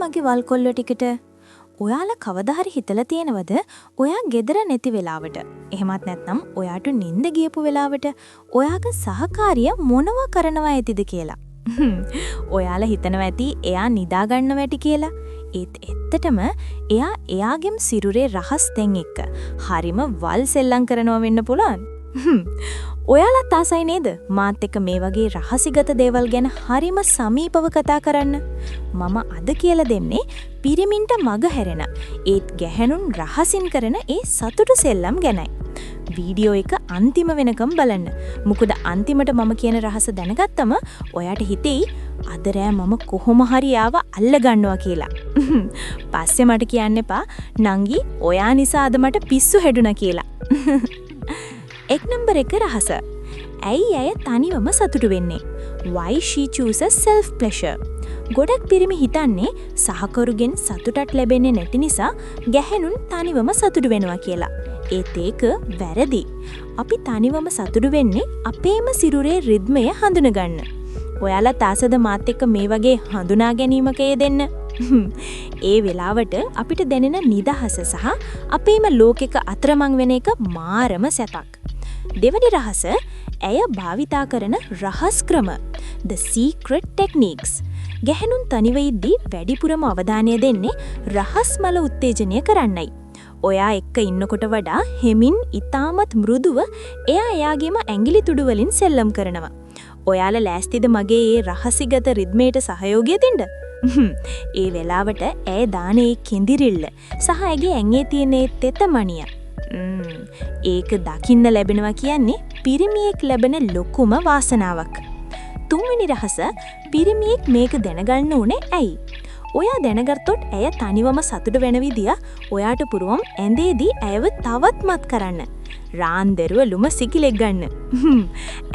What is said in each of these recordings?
මගේ වල්කොල්ලෝ ටිකට. ඔයාලා කවදා හරි හිතලා තියෙනවද ඔයා ගෙදර නැති වෙලාවට එහෙමත් නැත්නම් ඔයාට නිින්ද ගියපු වෙලාවට ඔයාගේ සහකාරිය මොනවා කරනවා ඇතිද කියලා? ඔයාලා හිතනවා ඇති එයා නිදා ගන්නව ඇති කියලා. ඒත් ඇත්තටම එයා එයාගෙම සිරුරේ රහස් තැන් එක්ක හරිම වල් සෙල්ලම් කරනවා වෙන්න පුළුවන්. ඔයාලත් ආසයි නේද මාත් එක්ක මේ වගේ රහසිගත දේවල් ගැන හරිම සමීපව කතා කරන්න? මම අද කියලා දෙන්නේ පිරිමින්ට මග හැරෙන ඒත් ගැහැණුන් රහසින් කරන ඒ සතුටු සෙල්ලම් ගැනයි. වීඩියෝ එක අන්තිම වෙනකම් බලන්න. මොකද අන්තිමට මම කියන රහස දැනගත්තම ඔයාට හිතෙයි අද රෑ මම කොහොම හරි ආව අල්ල ගන්නවා කියලා. පස්සේ මට කියන්න එපා නංගි ඔයා නිසා අද මට පිස්සු හැදුනා කියලා. එක් නම්බර් 1 රහස. ඇයි ඇය තනිවම සතුටු වෙන්නේ? Why she chooses self pleasure? ගොඩක් පිරිමි හිතන්නේ සහකරුගෙන් සතුටක් ලැබෙන්නේ නැති නිසා ගැහැණුන් තනිවම සතුටු වෙනවා කියලා. ඒත් ඒක වැරදි. අපි තනිවම සතුටු වෙන්නේ අපේම සිරුරේ රිද්මය හඳුනගන්න. ඔයාලා තාසද මාත් එක්ක මේ වගේ හඳුනා ගැනීමක යෙදෙන්න? ඒ වෙලාවට අපිට දැනෙන නිදහස සහ අපේම ලෝකෙක අතරමං වෙන එක මාරම සැපක්. දෙවනි රහස ඇය භාවිතා කරන රහස් ක්‍රම the secret techniques. ගැහැණුන් තනිව ඉද්දී වැඩිපුරම අවධානය දෙන්නේ රහස් මල උත්තේජනය කරන්නයි. ඔයා එක්ක ඉන්නකොට වඩා හෙමින් ඊටමත් මෘදුව එයා එයාගේම ඇඟිලි තුඩු වලින් සෙල්ලම් කරනවා. ඔයාලා ලෑස්තිද මගේ ඒ රහසිගත රිද්මේට සහයෝගය දෙන්න? ඒ වෙලාවට ඇය දානේ කෙඳිරිල්ල සහ ඇගේ ඇඟේ තියෙන තෙතමණිය ඒක දකින්න ලැබෙනවා කියන්නේ පිරිමියෙක් ලැබෙන ලොකුම වාසනාවක්. තුන්වෙනි රහස පිරිමියෙක් මේක දැනගන්න උනේ ඇයි? ඔයා දැනගත්තොත් ඇය තනිවම සතුට වෙන විදිය ඔයාට පුරුවම් ඇඳේදී ඇයව තවත් මත් කරන්න. රාන්දරුවලුම සිකිලෙක් ගන්න.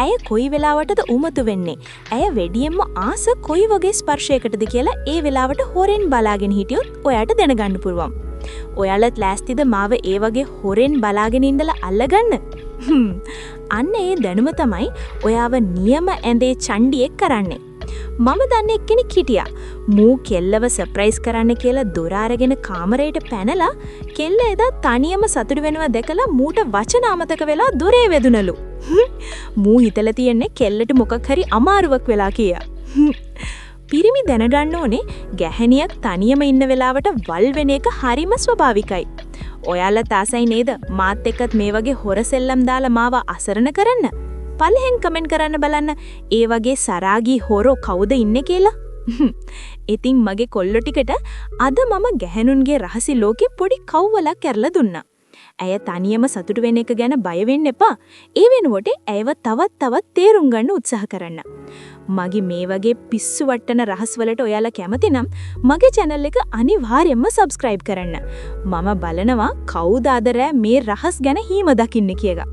ඇය කොයි වෙලාවටද උමතු වෙන්නේ? ඇය වැඩියෙන්ම ආස කොයි වගේ ස්පර්ශයකටද කියලා ඒ වෙලාවට හොරෙන් බලාගෙන හිටියොත් ඔයාට දැනගන්න පුළුවන්. ඔයාලත් ලෑස්තිද මාව ඒ වගේ හොරෙන් බලාගෙන ඉඳලා අල්ලගන්න? අන්න ඒ දැනුම තමයි ඔයාව නියම ඇඳේ චණ්ඩියෙක් කරන්නේ. මම දන්නේ එක්කෙනෙක් හිටියා. මූ කෙල්ලව සර්ප්‍රයිස් කරන්න කියලා දොර අරගෙන කාමරයට පැනලා කෙල්ල එදා තනියම සතුටු වෙනවා දැකලා මූට වචන අමතක වෙලා දොරේ වැදුනලු. මූ හිතලා තියන්නේ කෙල්ලට මොකක් හරි අමාරුවක් වෙලා කියා. පිරිමි දැනගන්න ඕනේ ගැහැණියක් තනියම ඉන්න වෙලාවට වල් වෙන එක හරිම ස්වභාවිකයි. ඔයාලා තාසයි නේද මාත් එක්කත් මේ වගේ හොර සෙල්ලම් දාලා මාව අසරණ කරන්න? පළහෙන් කමෙන්ට් කරන්න බලන්න ඒ වගේ සරාගී හොරෝ කවුද ඉන්නේ කියලා. ඉතින් මගේ කොල්ලෝ ටිකට අද මම ගැහැණුන්ගේ රහසි ලෝකෙ පොඩි කව්වලක් කරලා දුන්නා. ඇය තනියම සතුටු වෙන එක ගැන බය වෙන්න එපා. ඒ වෙනුවට ඇයව තවත් තේරුම් ගන්න උත්සාහ කරන්න. මගේ මේ වගේ පිස්සු වට්ටන රහස් වලට ඔයාලා කැමති නම් මගේ channel එක අනිවාර්යයෙන්ම subscribe කරන්න. මම බලනවා කවුද අද රෑ මේ රහස් ගැන හීම දකින්නේ කියලා.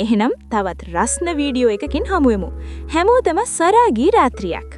එහෙනම් තවත් රස්න වීඩියෝ එකකින් හමු වෙමු. හැමෝටම සරාගී රාත්‍රියක්.